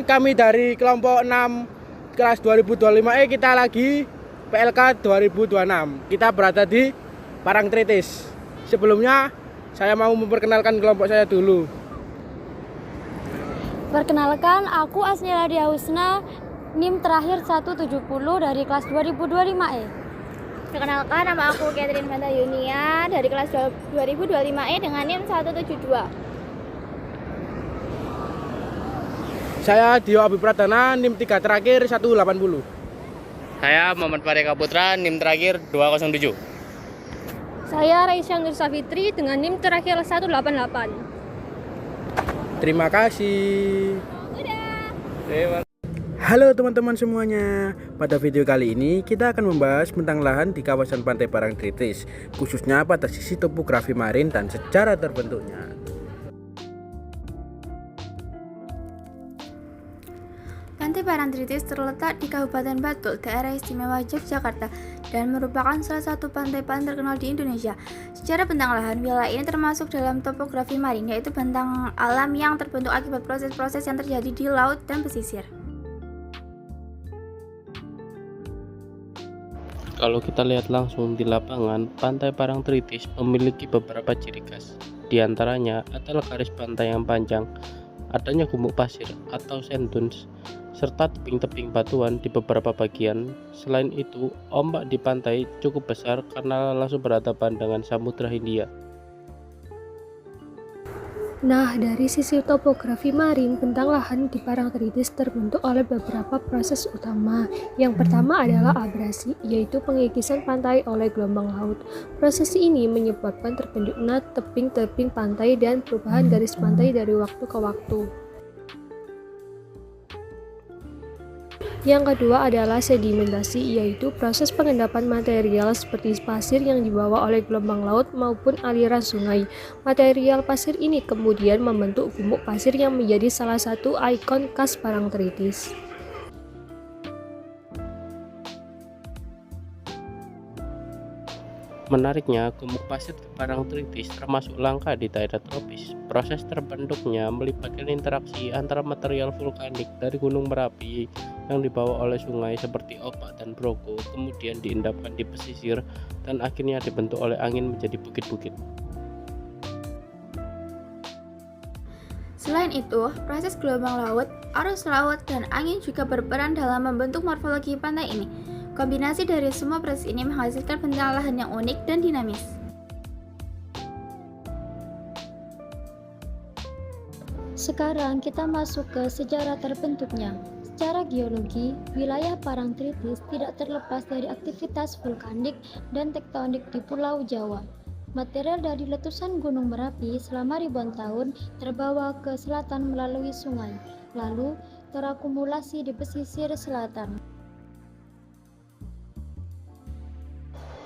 kami dari kelompok 6 kelas 2025E, kita lagi PLK 2026. Kita berada di Parangtritis. Sebelumnya saya mau memperkenalkan kelompok saya dulu. Perkenalkan, aku Asnila Diausna, NIM terakhir 170 dari kelas 2025E. Perkenalkan, nama aku Catherine Fanta Yunia dari kelas 2025E dengan NIM 172. Saya Dio Abi Pradana, NIM 3 terakhir 180. Saya Muhammad Pareka Putra, NIM terakhir 207. Saya Raisya Nur Safitri dengan NIM terakhir 188. Terima kasih. Udah. Halo teman-teman semuanya. Pada video kali ini kita akan membahas tentang lahan di kawasan Pantai Parangtritis, khususnya pada sisi topografi marin dan sejarah terbentuknya. Pantai Parangtritis terletak di Kabupaten Batul, daerah istimewa Yogyakarta, dan merupakan salah satu pantai paling terkenal di Indonesia. Secara bentang lahan, wilayah ini termasuk dalam topografi marin, yaitu bentang alam yang terbentuk akibat proses-proses yang terjadi di laut dan pesisir. Kalau kita lihat langsung di lapangan, Pantai Parangtritis memiliki beberapa ciri khas. Di antaranya adalah garis pantai yang panjang, adanya gumuk pasir atau sand dunes, serta tebing-tebing batuan di beberapa bagian. Selain itu, ombak di pantai cukup besar karena langsung berhadapan dengan Samudra Hindia. Nah, dari sisi topografi marin, bentang lahan di Parangtritis terbentuk oleh beberapa proses utama. Yang pertama adalah abrasi, yaitu pengikisan pantai oleh gelombang laut. Proses ini menyebabkan terbentuknya tebing-tebing pantai dan perubahan garis pantai dari waktu ke waktu. Yang kedua adalah sedimentasi, yaitu proses pengendapan material seperti pasir yang dibawa oleh gelombang laut maupun aliran sungai. Material pasir ini kemudian membentuk gumuk pasir yang menjadi salah satu ikon khas Parangtritis. Menariknya, gumuk pasir di Parangtritis termasuk langka di daerah tropis. Proses terbentuknya melibatkan interaksi antara material vulkanik dari Gunung Merapi yang dibawa oleh sungai seperti Opak dan Brogo, kemudian diendapkan di pesisir dan akhirnya dibentuk oleh angin menjadi bukit-bukit. Selain itu, proses gelombang laut, arus laut, dan angin juga berperan dalam membentuk morfologi pantai ini. Kombinasi dari semua proses ini menghasilkan bentang lahan yang unik dan dinamis. Sekarang kita masuk ke sejarah terbentuknya. Secara geologi, wilayah Parangtritis tidak terlepas dari aktivitas vulkanik dan tektonik di Pulau Jawa. Material dari letusan Gunung Merapi selama ribuan tahun terbawa ke selatan melalui sungai, lalu terakumulasi di pesisir selatan.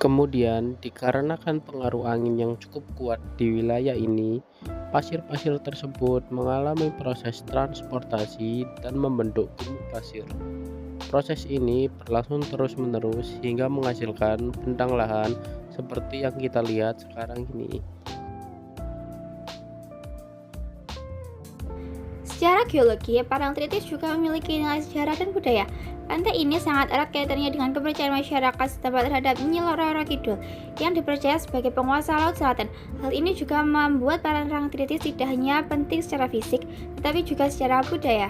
Kemudian, dikarenakan pengaruh angin yang cukup kuat di wilayah ini, pasir-pasir tersebut mengalami proses transportasi dan membentuk gumuk pasir. Proses ini berlangsung terus-menerus hingga menghasilkan bentang lahan seperti yang kita lihat sekarang ini. Secara geologi, Parangtritis juga memiliki nilai sejarah dan budaya. Pantai ini sangat erat kaitannya dengan kepercayaan masyarakat setempat terhadap Nyi Roro Kidul yang dipercaya sebagai penguasa Laut Selatan. Hal ini juga membuat Parangtritis tidak hanya penting secara fisik, tetapi juga secara budaya.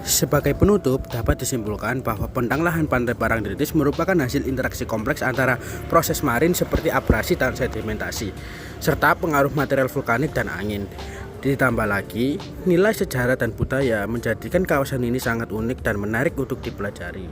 Sebagai penutup, dapat disimpulkan bahwa bentang lahan Pantai Parangtritis merupakan hasil interaksi kompleks antara proses marin seperti abrasi dan sedimentasi, serta pengaruh material vulkanik dan angin. Ditambah lagi, nilai sejarah dan budaya menjadikan kawasan ini sangat unik dan menarik untuk dipelajari.